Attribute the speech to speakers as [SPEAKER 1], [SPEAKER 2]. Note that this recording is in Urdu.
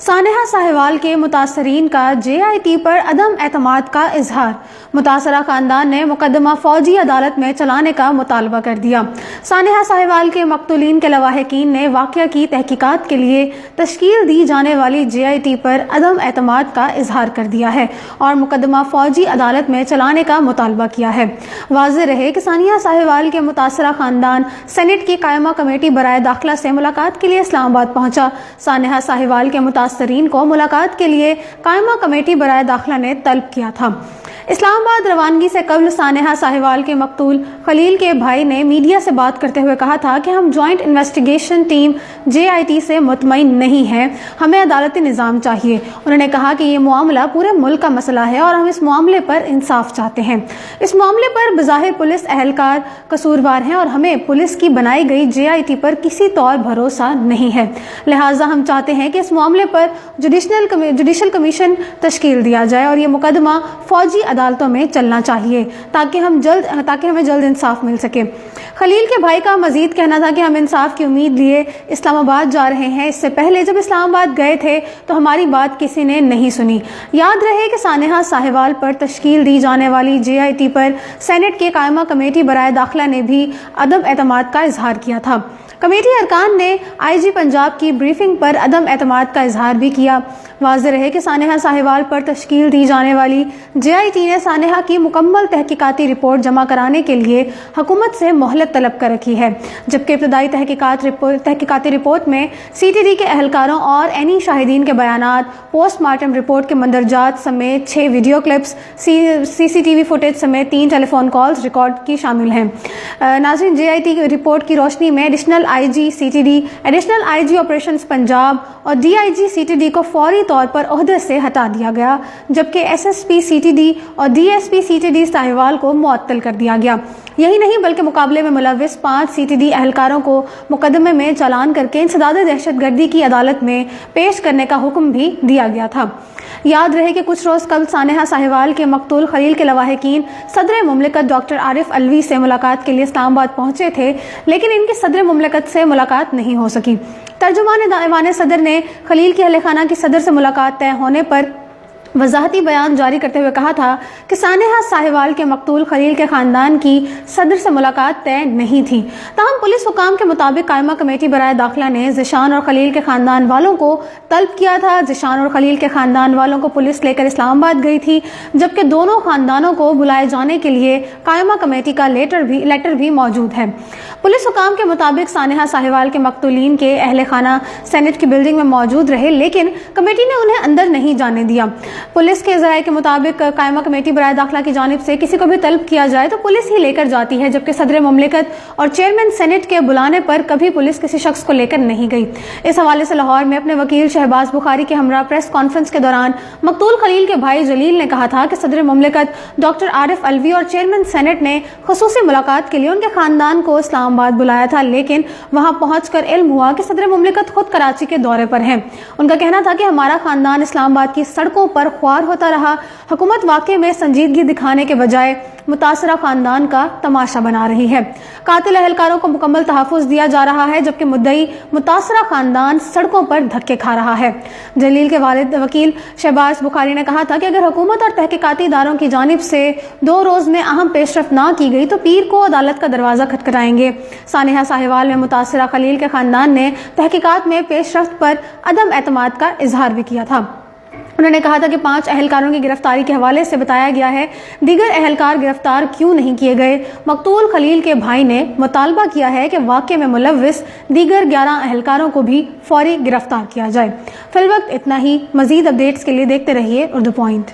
[SPEAKER 1] سانحہ ساہیوال کے متاثرین کا JIT پر عدم اعتماد کا اظہار۔ متاثرہ خاندان نے مقدمہ فوجی عدالت میں چلانے کا مطالبہ کر دیا۔ سانحہ ساہیوال کے مقتولین کے لواحقین نے واقعہ کی تحقیقات کے لیے تشکیل دی جانے والی JIT پر عدم اعتماد کا اظہار کر دیا ہے اور مقدمہ فوجی عدالت میں چلانے کا مطالبہ کیا ہے۔ واضح رہے کہ سانحہ ساہیوال کے متاثرہ خاندان سینٹ کی قائمہ کمیٹی برائے داخلہ سے ملاقات کے لیے اسلام آباد پہنچا۔ سانحہ ساہیوال کے متاثرین کو ملاقات کے لیے قائمہ کمیٹی برائے داخلہ نے طلب کیا تھا۔ اسلام آباد روانگی سے قبل سانحہ ساہیوال کے مقتول خلیل کے بھائی نے میڈیا سے بات کرتے ہوئے کہا تھا کہ ہم جوائنٹ انویسٹیگیشن ٹیم JIT سے مطمئن نہیں ہیں، ہمیں عدالتی نظام چاہیے۔ انہوں نے کہا کہ یہ معاملہ پورے ملک کا مسئلہ ہے اور ہم اس معاملے پر انصاف چاہتے ہیں۔ اس معاملے پر بظاہر پولیس اہلکار قصوروار ہیں اور ہمیں پولیس کی بنائی گئی JIT پر کسی طور بھروسہ نہیں ہے، لہٰذا ہم چاہتے ہیں کہ اس معاملے پر جوڈیشل کمیشن تشکیل دیا جائے اور یہ مقدمہ فوجی عدالتوں میں چلنا چاہیے تاکہ ہمیں جلد انصاف مل سکے۔ خلیل کے بھائی کا مزید کہنا تھا کہ ہم انصاف کی امید لیے اسلام آباد جا رہے ہیں۔ اس سے پہلے جب اسلام آباد گئے تھے تو ہماری بات کسی نے نہیں سنی۔ یاد رہے کہ سانحہ ساہیوال پر تشکیل دی جانے والی JIT پر سینٹ کے قائمہ کمیٹی برائے داخلہ نے بھی عدم اعتماد کا اظہار کیا تھا۔ کمیٹی ارکان نے IG پنجاب کی بریفنگ پر عدم اعتماد کا اظہار بھی کیا۔ واضح رہے کہ سانحہ ساہیوال پر تشکیل دی جانے والی JIT نے سانحہ کی مکمل تحقیقاتی رپورٹ جمع کرانے کے لیے حکومت سے مہلت طلب کر رکھی ہے، جبکہ ابتدائی تحقیقاتی رپورٹ میں CTD کے اہلکاروں اور عینی شاہدین کے بیانات، پوسٹ مارٹم رپورٹ کے مندرجات سمیت 6 ویڈیو کلپس، CCTV فوٹیج سمیت 3 ٹیلی فون کالز ریکارڈ کی شامل ہیں۔ ناظرین، JIT کی رپورٹ کی روشنی میں additional IG CTD، additional IG operations Punjab اور DIG CTD کو فوری طور پر عہدے سے ہٹا دیا گیا، جبکہ SSP CTD اور DSP CTD ساہیوال کو معطل کر دیا گیا۔ یہی نہیں بلکہ مقابلے میں ملوث 5 CTD اہلکاروں کو مقدمے میں چالان کر کے انسداد دہشت گردی کی عدالت میں پیش کرنے کا حکم بھی دیا گیا تھا۔ یاد رہے کہ کچھ روز قبل سانحہ ساہیوال کے مقتول خلیل کے لواحقین صدر مملکت ڈاکٹر عارف علوی سے ملاقات کے لیے اسلام آباد پہنچے تھے، لیکن ان کی صدر مملکت سے ملاقات نہیں ہو سکی۔ ترجمان ایوان صدر نے خلیل کی اہل خانہ کی صدر سے ملاقات طے ہونے پر وضاحتی بیان جاری کرتے ہوئے کہا تھا کہ سانحہ ساہیوال کے مقتول خلیل کے خاندان کی صدر سے ملاقات طے نہیں تھی۔ تاہم پولیس حکام کے مطابق قائمہ کمیٹی برائے داخلہ نے ذیشان اور خلیل کے خاندان والوں کو طلب کیا تھا۔ ذیشان اور خلیل کے خاندان والوں کو پولیس لے کر اسلام آباد گئی تھی، جبکہ دونوں خاندانوں کو بلائے جانے کے لیے قائمہ کمیٹی کا لیٹر بھی موجود ہے۔ پولیس حکام کے مطابق سانحہ ساہیوال کے مقتولین کے اہل خانہ سینٹ کی بلڈنگ میں موجود رہے، لیکن کمیٹی نے انہیں اندر نہیں جانے دیا۔ پولیس کے ذرائع کے مطابق قائمہ کمیٹی برائے داخلہ کی جانب سے کسی کو بھی طلب کیا جائے تو پولیس ہی لے کر جاتی ہے، جبکہ صدر مملکت اور چیئرمین سینٹ کے بلانے پر کبھی پولیس کسی شخص کو لے کر نہیں گئی۔ اس حوالے سے لاہور میں اپنے وکیل شہباز بخاری کے ہمراہ پریس کانفرنس کے دوران مقتول خلیل کے بھائی جلیل نے کہا تھا کہ صدر مملکت ڈاکٹر عارف علوی اور چیئرمین سینٹ نے خصوصی ملاقات کے لیے ان کے خاندان کو اسلام آباد بلایا تھا، لیکن وہاں پہنچ کر علم ہوا کہ صدر مملکت خود کراچی کے دورے پر ہیں۔ ان کا کہنا تھا کہ ہمارا خاندان اسلام آباد کی سڑکوں پر خوار ہوتا رہا۔ حکومت واقعے میں سنجیدگی دکھانے کے بجائے متاثرہ خاندان کا تماشا بنا رہی ہے۔ قاتل اہلکاروں کو مکمل تحفظ دیا جا رہا ہے، جبکہ مدعی متاثرہ خاندان سڑکوں پر دھکے کھا رہا ہے۔ جلیل کے والد وکیل شہباز بخاری نے کہا تھا کہ اگر حکومت اور تحقیقاتی اداروں کی جانب سے 2 روز میں اہم پیش رفت نہ کی گئی تو پیر کو عدالت کا دروازہ کھٹکھٹائیں گے۔ سانحہ ساہیوال میں متاثرہ خلیل کے خاندان نے تحقیقات میں پیش رفت پر عدم اعتماد کا اظہار بھی کیا تھا۔ انہوں نے کہا تھا کہ 5 اہلکاروں کی گرفتاری کے حوالے سے بتایا گیا ہے، دیگر اہلکار گرفتار کیوں نہیں کیے گئے؟ مقتول خلیل کے بھائی نے مطالبہ کیا ہے کہ واقعے میں ملوث دیگر 11 اہلکاروں کو بھی فوری گرفتار کیا جائے۔ فی الوقت اتنا ہی۔ مزید اپڈیٹس کے لیے دیکھتے رہیے اردو پوائنٹ۔